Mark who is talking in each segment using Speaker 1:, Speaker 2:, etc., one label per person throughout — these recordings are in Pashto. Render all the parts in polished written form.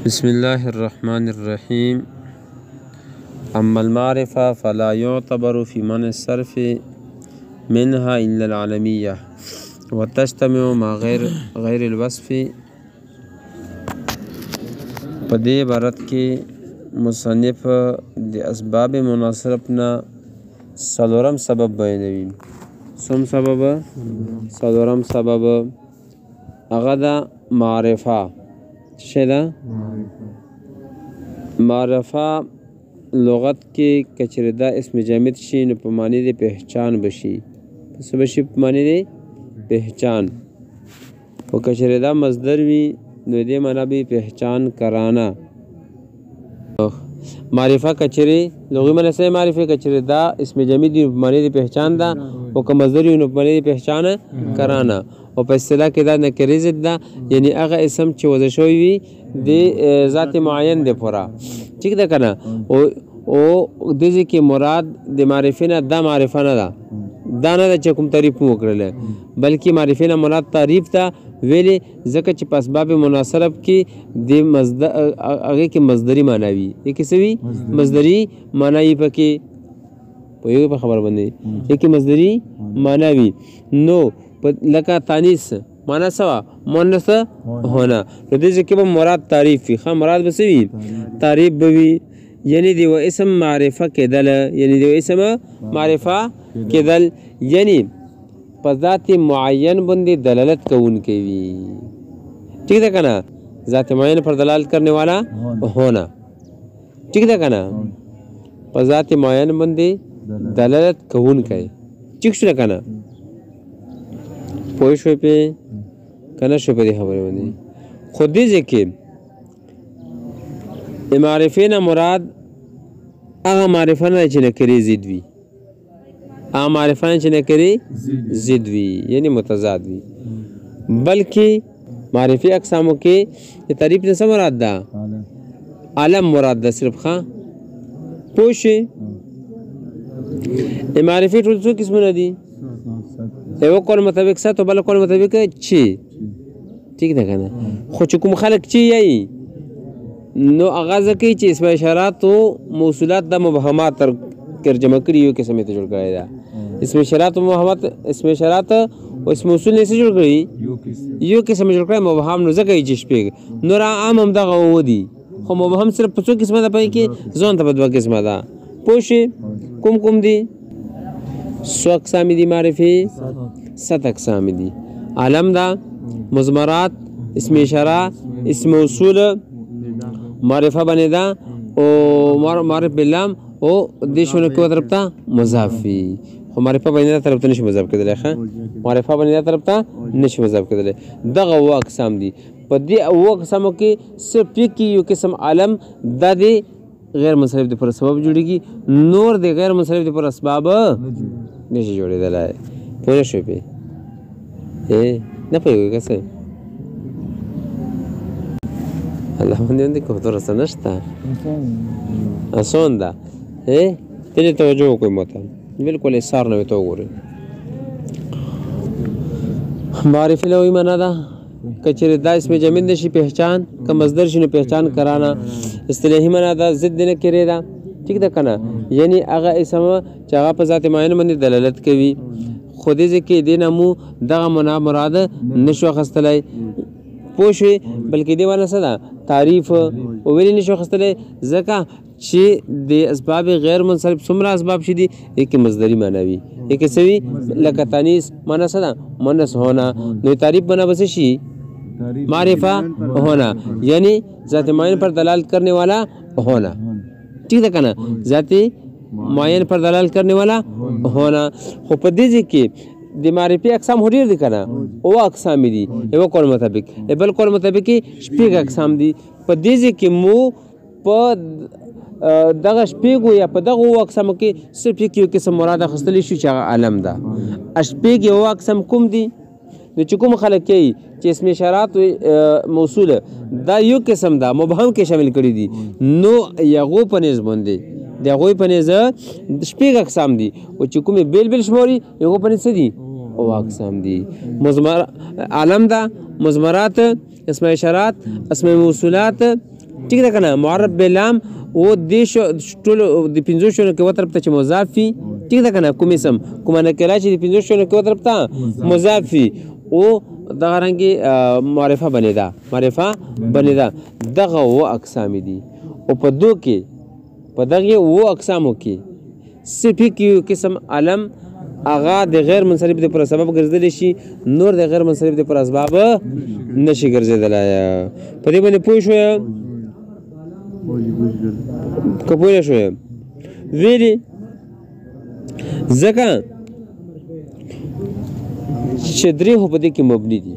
Speaker 1: بسم الله الرحمن الرحيم. أما المعرفة فلا يعتبر في من الصرف منها إلا العالمية وتجتمع مع غير الوصف. په دې عبارت کې مصنف د اسباب مناصرفنا څلورم سبب بیانوي. څوم سبب؟ څلورم سبب هغه د معرفه. څه ده؟ معرفه لغت کې کچره دا اسم جامد شي نو په معنی د پہچان بشي. څه بشي؟ په معنی د پہچان. او کچره دا مصدر وي نو دې معنا به پہچان کرانا. معرفه کچره لغوي معنی سره معرفه کچره دا اسم جامد په معنی د پہچان دا او که مصدر وي نو په معنی د پہچان کرانا. او په اصطلاح کې دا نکره ضد ده، یعنی هغه اسم چې وضع شوی وي د ذات معین دی پورا. ٹھیک ده کنه؟ او د دې کې مراد د معرفه نه دا معرفه نه ده، دا نه ده چې کوم تعریف مو وکړل، بلکې معرفه نه مراد تعریف ته ویلې ځکه چې په اسباب مناصرف کې د مصدر هغه کې مصدری معنی وي. کې څه وي؟ مصدری معنی پکې په یو په خبر باندې کې مصدری معنی وي. نو لکه تانیث معنا سوا مؤنث ہونا، نو دې کې به مراد تعریف وي. ښه مراد به څه وي؟ تعریف به وي. یعنی دی و اسم معرفه کېدل، یعنی دی و اسم معرفه کېدل یعنی په ذات معین باندې دلالت کوونکی وي. ٹھیک ده کنه؟ ذات معین پر دلالت کرنے والا ہونا. ٹھیک ده کنه؟ په ذات معین باندې دلالت کوونکی. ٹھیک شو کنه؟ پوه شو په کنه شو په دې خبره باندې. خو دې ځکه معرفه نه مراد هغه معرفه نه چې نکري ضد وي، هغه معرفه نه چې نکري ضد وي یعنی متضاد وي، بلکې معرفي اقسامو کې تعریف نه څه مراد ده؟ عالم مراد ده صرف. ښه پوه شئ؟ معرفي ټول څو قسمونه دي؟ یو قول مطابق ست او بل قول مطابق چی. ٹھیک ده کنه؟ خو چې کوم خلق چی یی نو اغاز کوي چې اسم اشارات او موصولات د مبهمات ترجمه کړي یو قسم ته جوړ کړی دا. اسم اشارات او مبهمات، اسم اشارات او اسم موصول نه جوړ کړي یو قسم جوړ کړی مبهم نو زکه یې شپږ نور عام هم دغه ودی، خو مبهم صرف په څو قسمه ده پای کې ځون ته په دوه قسمه ده. پوه کوم دي؟ سو اقسام دي معرفي، 7 اقسام دي. عالم دا، مضمرات، اسم اشاره، اسم موصول، معرفه بنی دا او معرف باللام او دې شونه کومه طرف ته مضاف وي. خو معرفه بنی دا طرف ته نشي مضاف کېدلی. ښه معرفه بنی دا طرف ته نشي مضاف کېدلی. دغه اوه اقسام دي. په دې اوه اقسامو کې صرف یو قسم عالم دا دی غیر منصرف دی پر سبب جوړیږي، نور دی غیر منصرف دی پر اسباب نشي جوړېدلی. پوه شوې پې؟ نه پوهېږئ که څه؟ الله باندې کوتو رسه نشته، اسان ده. تیلې توجه وکړئ ما ته، بلکل احصار نه وي ته وګورئ. معرفي لغوي معنا ده که چېرې دا اسم جامد نه شي پہچان، که مصدر شي نو پہچان کرانا. اصطلاحي معنا ده ضد نه کړې ده. ٹھیک ده که نه؟ یعنی هغه اسم چې هغه په ذات معین باندې دلالت کوي. خو دې ځکه دې نه مو دغه معنا مراد نشو اخیستلی. پوه شوې؟ بلکې دې معنا څه ده؟ تعریف. ولې نشو اخیستلی؟ ځکه چې د اسباب غیر منصرف څومره اسباب شي دي کې مصدري معنا وي. کې څه وي؟ لکه تانیث معنا څه ده؟ مؤنث ہونا. نو تعریف بنا بس شي معرفه ہونا یعنی ذات معین پر دلالت کرنے والا ہونا. ٹھیک ده کنه؟ ذات معین پر دلالت کرنے والا ہونا. خو په دې کې د معرفي اقسام ډېر دي کنه؟ او اقسام دي. یو قول مطابق بل قول مطابق شپږ اقسام دي. په دې کې مو په دغه شپږو یا په دغه اقسامو کې صرف یو قسم مراد اخیستلی شو چې هغه عالم ده. شپږ یو اقسام کوم دي؟ نو چې کوم خلک کوي چې اسم اشارات موصول دا یو قسم ده مبهم کې شامل کړي دي، نو یغو په نسبت باندې د هغوی په نسبت شپږ اقسام دي او چې کومې بیل شماري یغو په نسبت دي او اقسام دي. عالم ده، مضمرات، اسم اشارات، اسم موصولات، ټیک ده کنه معرب بلام او د ټول د 50 شونو کې وتر ته مضاف وي ټیک ده کنه کوم اسم کوم نکره چې د 50 شونو کې وتر ته مضاف وي او دغه رنګي معرفه بنیدا دغه و اقسام دي او په دو کې په دغه و اقسامو کې صرف یو قسم علم اغا د غیر منصرف د پر سبب ګرځیدل شي نور د غیر منصرف د پر اسباب نشي ګرځیدل په دې باندې پوه شو کپوی شو ویلي ځکه چې درې هو په دې کې مبني دي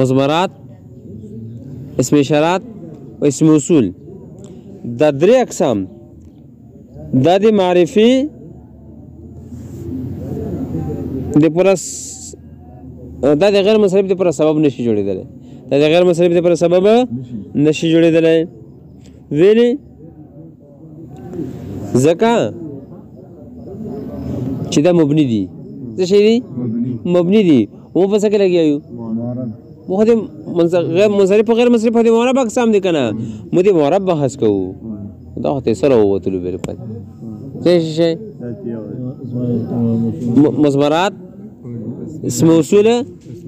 Speaker 1: مضمرات اسم اشارات او اسم اصول دا درې اقسام دا د معرفي د پرس دا د غیر منصرف د پر سبب نشي جوړیدل دا د غیر منصرف د پر سبب نشي جوړیدل ویلي ځکه چې دا مبني دي څه شي دي مبني دي او په څه کې لګیایو مو د غیر منصرف غیر منصرف د معرب اقسام دي کنه مو د معرب بحث کوو دا هته سره وته لوي په څه شي مضمرات اسم اصول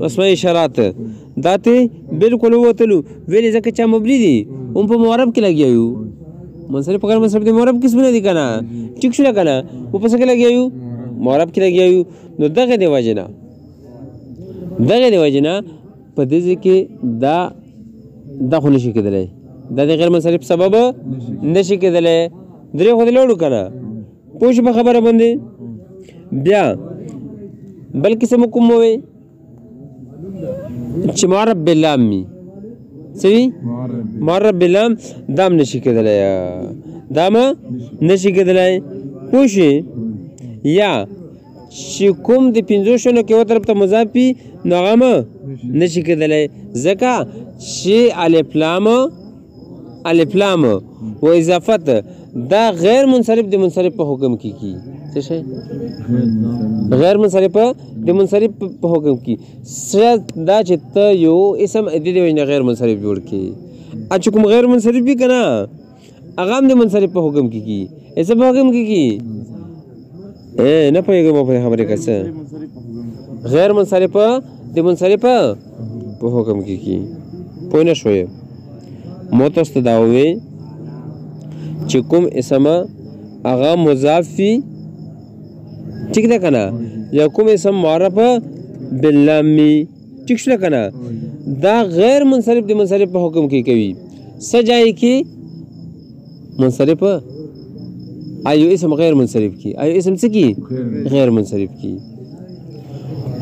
Speaker 1: اسماء اشارات داته بالکل وته ویلې ځکه چې مبني دي هم په معرب کې لګیایو منصرف غیر منصرف د معرب کیسه نه دي کنه ټیک شو کنه په څه کې لګیایو معرب کې لګیایو نو دغه دی وجنه په دې کې دا خو نشي کېدلی دا د غیر منصرف سبب نشي کېدلی درې خو دې لوړو کنه پوه شو په خبره باندې بیا بل قسم کوم وي چې معرب باللام می سوي معرب باللام دام نشي کېدلی دام نشي کېدلی پوه شئ یا چې کوم د 50 شونو کې و طرف ته مضاف وي نو هغه نشي کېدلی ځکه چې الف لام و اضافت دا غیر منصرف د منصرف په حکم کې کی څه شي غیر منصرف د منصرف په حکم کې دا چې ته یو اسم د دې وجه غیر منصرف جوړ کی اچ کوم غیر منصرف بھی کنا هغه د منصرف په حکم کې کی ایسه په حکم کې کی نه پوهېږم په خبرې کڅه غیر منصرف د منصرف په حکم کې کی پوه نه شوې متست دا وې چې کوم اسم هغه مضاف وي ٹھیک ده کنه یا کوم اسم معرف باللام ٹھیک شو کنه دا غیر منصرف د منصرف په حکم کې کوي سجای کې منصرف ایو اسم غیر منصرف کی ایو اسم څه کی غیر منصرف کی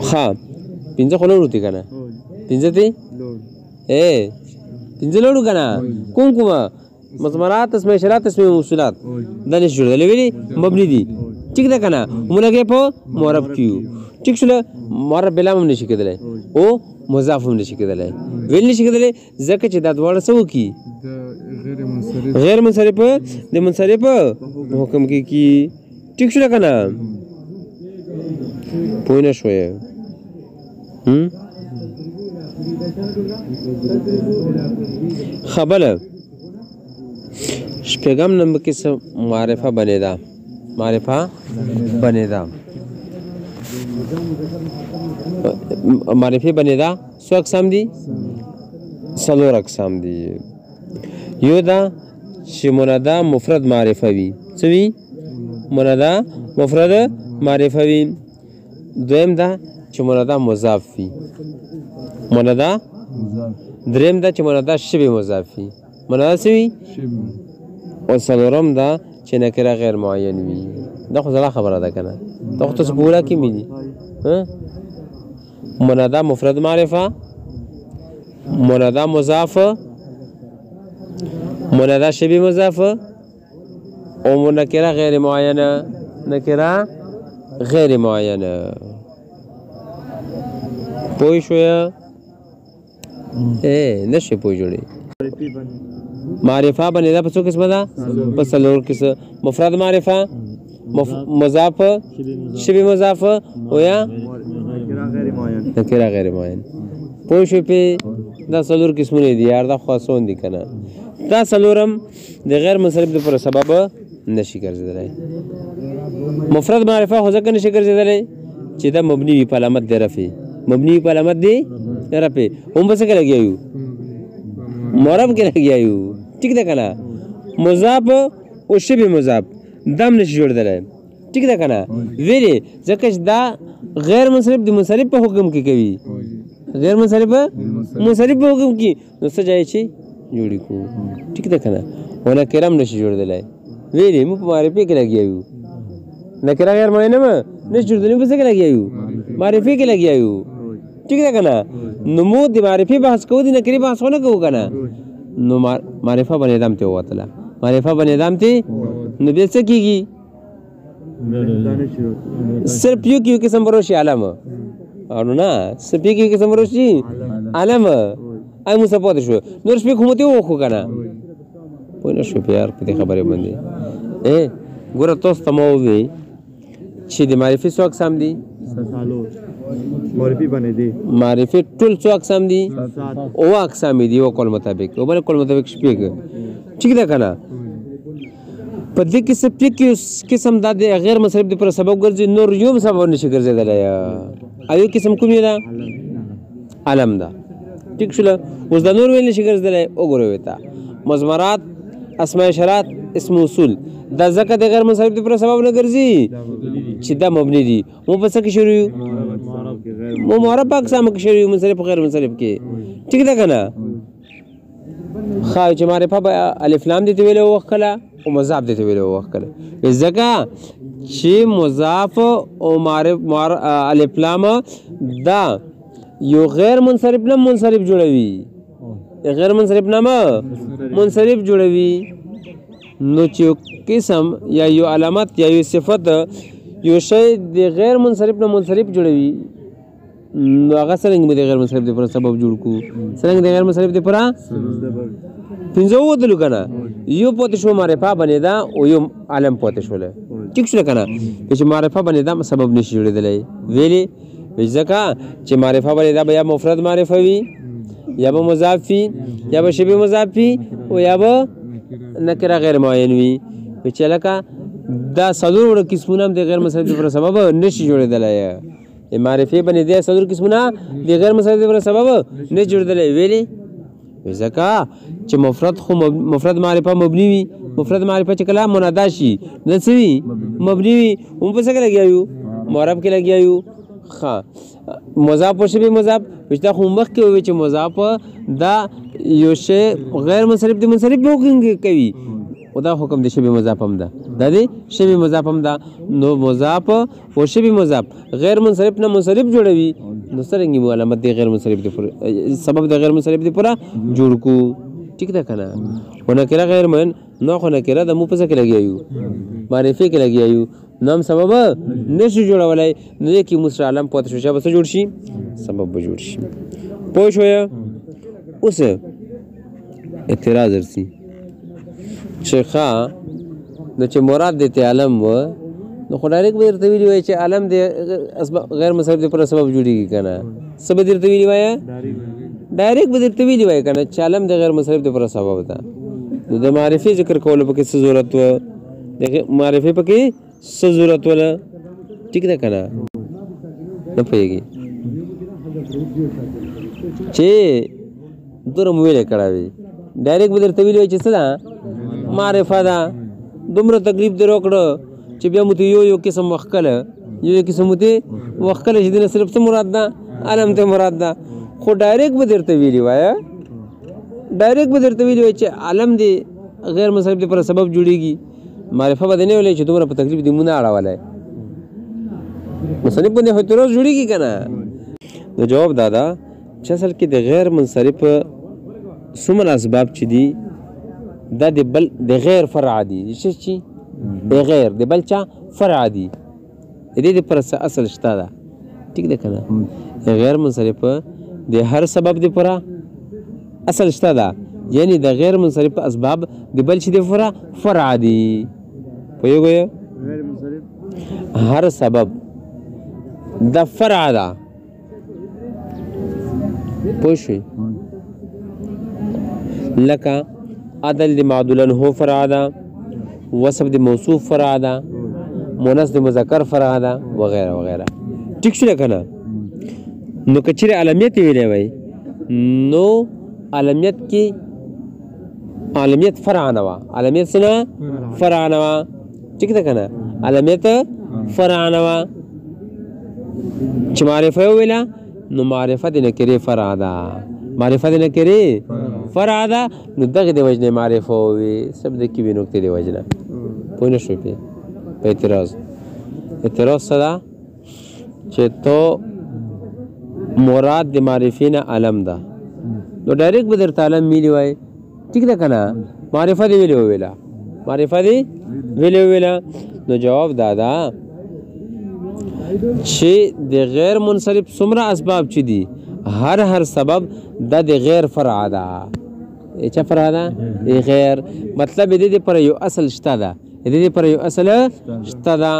Speaker 1: ها پنځه خو لوړو دي کنه پنځه دي پنځه لوړو کنه کوم مضمرات اسم اشارات اسم موصولات دا نشي جوړدل ویلي مبني دي ٹھیک ده کنه موږ په معرب کیو ٹھیک شو معرب بلا هم نشي کېدلی او مضاف هم نشي کېدلی ویل نشي کېدلی ځکه چې دا دواړه څه وکړي غیر منصرف د منصرف حکم کې کی ٹھیک شو کنه پوه نه شوې خبره شپږم نمبر کې معرفه بنیدا معرفي بنیدا څو اقسام دي څلور اقسام دي یو دا چې منادا مفرد معرفه وي څه وي منادا مفرد معرفه وي دویم دا چې منادا مضاف وي منادا دریم دا چې منادا شبه مضاف وي منادا څه وي او څلورم دا چې نکره غیر معین وي دا خو زړه خبره ده کنه دا خو تاسو ګوره کې ملي منادا مفرد معرفه منادا مضاف منادا شبه مضاف او نکره غیر معینه نکره غیر معینه پوه شویا نشي پوه جوړي معرفه بنیدا په څو قسمه ده په څلور قسمه مفرد معرفه مضاف شبه مضاف او یا نکره غیر معین پوه شو پې دا څلور قسمونه دي یار دا خاصون دي که نه دا څلورم د غیر منصرف دپاره سبب نشي ګرځېدلی مفرد معرفه خو ځکه نشي ګرځېدلی چې دا مبني وي په علامت د رفع مبني وي په علامت د رفع هم په څه کې لګیا یو معرب کې لګیا یو ټیک ده که نه مضاف او شبه مضاف دا هم نشي جوړېدلی ټیک ده که نه ویلې ځکه چې دا غیر منصرف د منصرف په حکم کې کوي غیر منصرف په حکم کې نو څه ځای چې جوړې کړو ټیک ده که نه او نکره هم نشي جوړېدلی ویلې موږ په معرفې کې لګیا یو نکره غیر معینه مه نشي جوړېدلی موږ په څه کې لګیا یو معرفې کې لګیا یو ټیک ده که نه نو موږ د معرفې بحث کوو د نکرې بحث خو نه کوو که نه نو معرفه به نظام ته ووتله معرفه به نظام ته نو بیا څه کېږي صرف یو کې یو قسم به راشي علم او نه صرف یو کې یو قسم به راشي علم ای موږ څه پاتې شو نور شپې خو مو ته وخو که نه پوه نه شوې په یار په دې خبرې باندې ګوره تاسو ته ما ووایي چې د معرفې څو اقسام دي معرفې ټول څو اقسام دي اوه اقسام دي یو قول مطابق او بل قول مطابق شپږ ټیک ده که نه په دې کې شپږ قسم دا د غیر منصرف دپاره سبب ګرځي نور یو هم سبب نشي ګرځېدلی او یو قسم کوم یو ده علم ده ټیک شوله اوس دا نور ویل نشي ګرځېدلی وګورئ ورته مضمرات اسماء اشارات اسم اصول دا ځکه د غیر منصرف دپاره سبب نه ګرځي چې دا مبني دي مو په څه کې شروع یو مو معرب په اقسامو کې شروع یو منصرف غیر منصرف کې ټیک ده که نه ښه چې معرفه به الف لام دې ته ویلی ووښکله او مضاف دې ته ویلی ووښکله ځکه چې مضاف او الف لام دا یو غیر منصرف نه منصرف جوړوي غیر منصرف نه منصرف جوړوي نو چې یو قسم یا یو علامت یا یو صفت یو شی د غیر منصرف نه منصرف جوړوي نو هغه څرنګه به د غیر منصرف دپاره سبب جوړ کړو څرنګه د غیر منصرف دپاره پنځه ووتلو که نه یو پاتې شو معرفه بنېده او یو علم پاتې شوله ټیک شوله که نه چې معرفه بنېده سبب نشي جوړېدلی ویلې ځکه چې معرفه بنېده به یا مفرد معرفه وي یا به مضاف وي یا به شبه مضاف وي او یا به نکره غیر معین وي چې لکه دا څلور وړه قسمونه هم د غیر منصرف دپاره سبب نشي جوړېدلی معرفې بنېدی څلور قسمونه د غیر منصرف دپاره سبب نشي جوړېدلی ویلې ځکه چې مفرد معرفه مبني وي مفرد معرفه چې کله منادا شي نه څه وي مبني وي هم په څه کې لګیا یو معرب کې لګیا یو ښه مضاف او شبه مضاف دا خو مخکې وویل چې مضاف دا یو شی غیر منصرف د منصرف په حکم کې کوي او دا حکم د شبه مضاف هم ده دا د شبه مضاف هم ده نو مضاف او شبه مضاف غیر منصرف نه منصرف جوړوي نو څرنګه به علامت د غیر منصرف دپاره سبب د غیر منصرف دپاره جوړ کړو ټیک ده که نه خو نکره غیر معین نو خو نکره د مو په څه کې لګیا یو معرفې کې لګیا یو نو هم سبب نشي جوړولی نو دې کې موږ سره علم پاتې شو چې به څه جوړ شي سبب به جوړ شي پوه شویه اوس اعتراض درسي چې ښه نو چې مراد دې ته علم و نو خو ډایرکټ به درته ویلي وای چې علم د غیر منصرف دپاره سبب جوړېږي که نه څه به درته ویلي وایه ډایرکټ به درته ویلي وایه که نه چې علم د غیر منصرف دپاره سبب ده نو د معرفې ذکر کولو پکې څه ضرورت و د معرفې پکې څه ضرورت وله ټیک ده که نه نه پوهېږي چې دومره مو ویلې کړی وي ډایرکټ به درته ویلي وای چې څه ده معرفه ده دومره تکلیف دې راکړه چې بیا مو ته یو قسم وښکله یو قسم مو ته وښکله چې دې نه صرف څه مراد ده علم ته مراد ده خو ډایرکټ به درته ویلي وایه ډایرکټ به درته ویلي وای چې علم دې غیر منصرف دپاره سبب جوړېږي معرفه به دې نه ویلی چې دومره په تکلیف دې مو نه اړولی مصنف باندې خو تروز جوړېږي که نه نو جواب دا ده چې اصل کې د غیر منصرف څومره اسباب چې دي دا د غیر فرع دي چې د غیر د بل چا فرع دي د دې دپاره څه اصل شته ده ټیک ده که نه غیر منصرف د هر سبب دپاره اصل شته ده یعنی د غیر منصرف اسباب د بل شي دپاره فرع دي پوهېږئ هر سبب د فرع ده پوه شوې لکه عدل د معدولن هو فرع ده وصف د موصوف فرع ده مونث د مذکر فرع ده وغیره وغیره ټیک شو که نه نو که چیرې علمیت یې ویلی وی نو علمیت کې علمیت فرع نه وه علمیت څه نه فرع نه وه ټیک ده که نه علمیت فرع نه وه چې معرفه یې وویله نو معرفه د نکرې فرع ده معرفه د نکرې فرع ده نو دغې د وجې نه معرفه ووي سب د کې وي نکتې د وجې نه پوه نه شوې په اعتراض اعتراض څه ده چې تو مراد د معرفې نه علم ده نو ډایرکټ به درته علم میلي وای ټیک ده که نه معرفه دې ویلې وویله معرفه دې ویلې وویله نو جواب دا ده چې د غیر منصرف څومره اسباب چې دي هر سبب دا د غیر فرع ده چا فرع ده غیر مطلب دې پر یو اصل شته ده دې پر یو اصل شته ده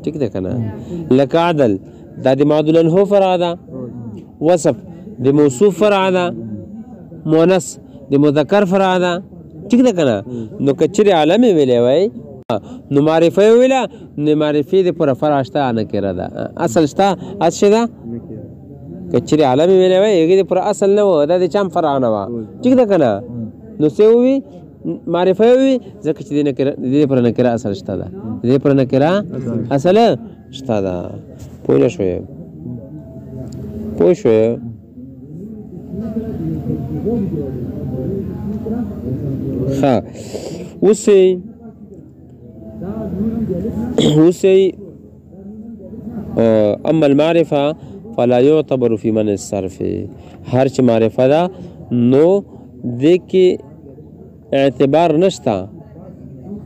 Speaker 1: ټیک ده که نه لکه عدل دا د معدولن هو فرع ده وصف د موصوف فرع ده مونث د مذکر فرع ده ټیک ده که نه نو که چیرې علم یې ویلی وی نو معرفه یې وویله نو معرفې د پوره فرع شته نکره ده اصل شته اصل څه ده که چیرې علم یې ویلی وی هغې د پوره اصل نه و دا د چا هم فرع نه وه ټیک ده که نه نو څه ووي معرفه یې ووي ځکه چې د دې پوره نکره اصل شته ده د دې پوره نکره اصل شته ده پوه نه شوې پوه شوې ښه اوسئ اما المعرفه فلا يعتبر في من الصرف هر چې معرفه ده نو دې کې اعتبار نشته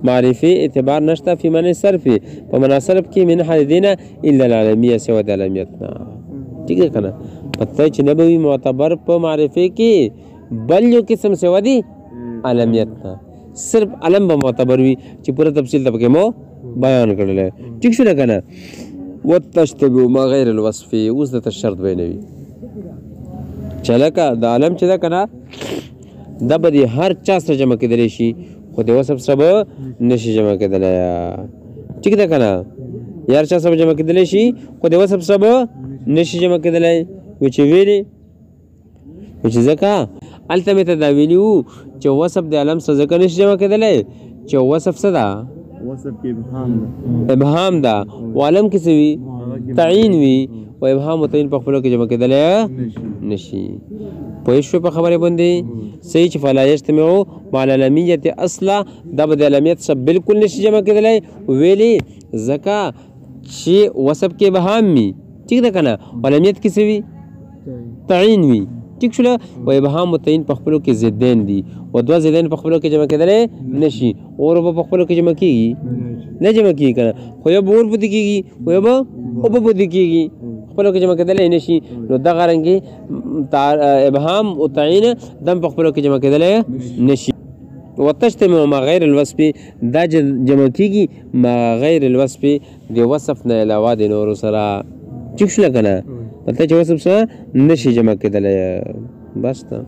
Speaker 1: معرفي اعتبار نشته في من الصرف په مناصرف کې من حدیدینه الا العالمیه سوى د علمیتنا ٹھیک ہے کنه پته چې نه به معتبر په معرفي کې بل یو قسم سوى دی علمیتنا صرف علم به معتبر وي چې پوره تفصیل ته پکې مو بیان کړل ٹھیک شو کنه وتشتبه ما غیر الوصف اوس د شرط بینوي چلکه د علم چې دا کنه دا به هر چا سره جمع کېدلی شي خو د وصف سره به نشي جمع کېدلی ټیک ده که نه هر چا سره جمع کېدلی شي خو د وصف سره به نشي جمع کېدلی و چې ویلې و چې ځکه هلته مې ته دا ویلي وو چې وصف د علم سره ځکه نشي جمع کېدلی چې وصف څه ده
Speaker 2: وصف کې
Speaker 1: ابهام ده و علم کې څه وي تعین وي و ابهام و تعین په خپلو کې جمع کېدلی نشي پوه شوې په خبرې باندې صحیح چې فلا یجتمعو مع العلمیت اصلا دا به د علمیت سره بلکل نشي جمع کېدلی ویلې ځکه چې وصف کې ابهام وي ټیک ده که نه علمیت کې څه وي تعین وي ټیک شوله و ابهام و تعین په خپلو کې ضدین دي و دوه ضدین په خپلو کې جمع کېدلی نشي اور به په خپلو کې جمع کېږي نه جمع کېږي که نه خو یو به اور پدې کېږي و یو به اوبه پدې کېږي خپلو کې جمع کېدلی نشي نو دغه رنګې ابهام و تعین دم په خپلو کې جمع کېدلی نشي وتجتمع مع غیر الوصف دا جمع کېږي مع غیر الوصف د وصف نه علاوه د نورو سره ټیک شوله که نه مطلب چې وصف سره نشي جمع کېدلی بس ته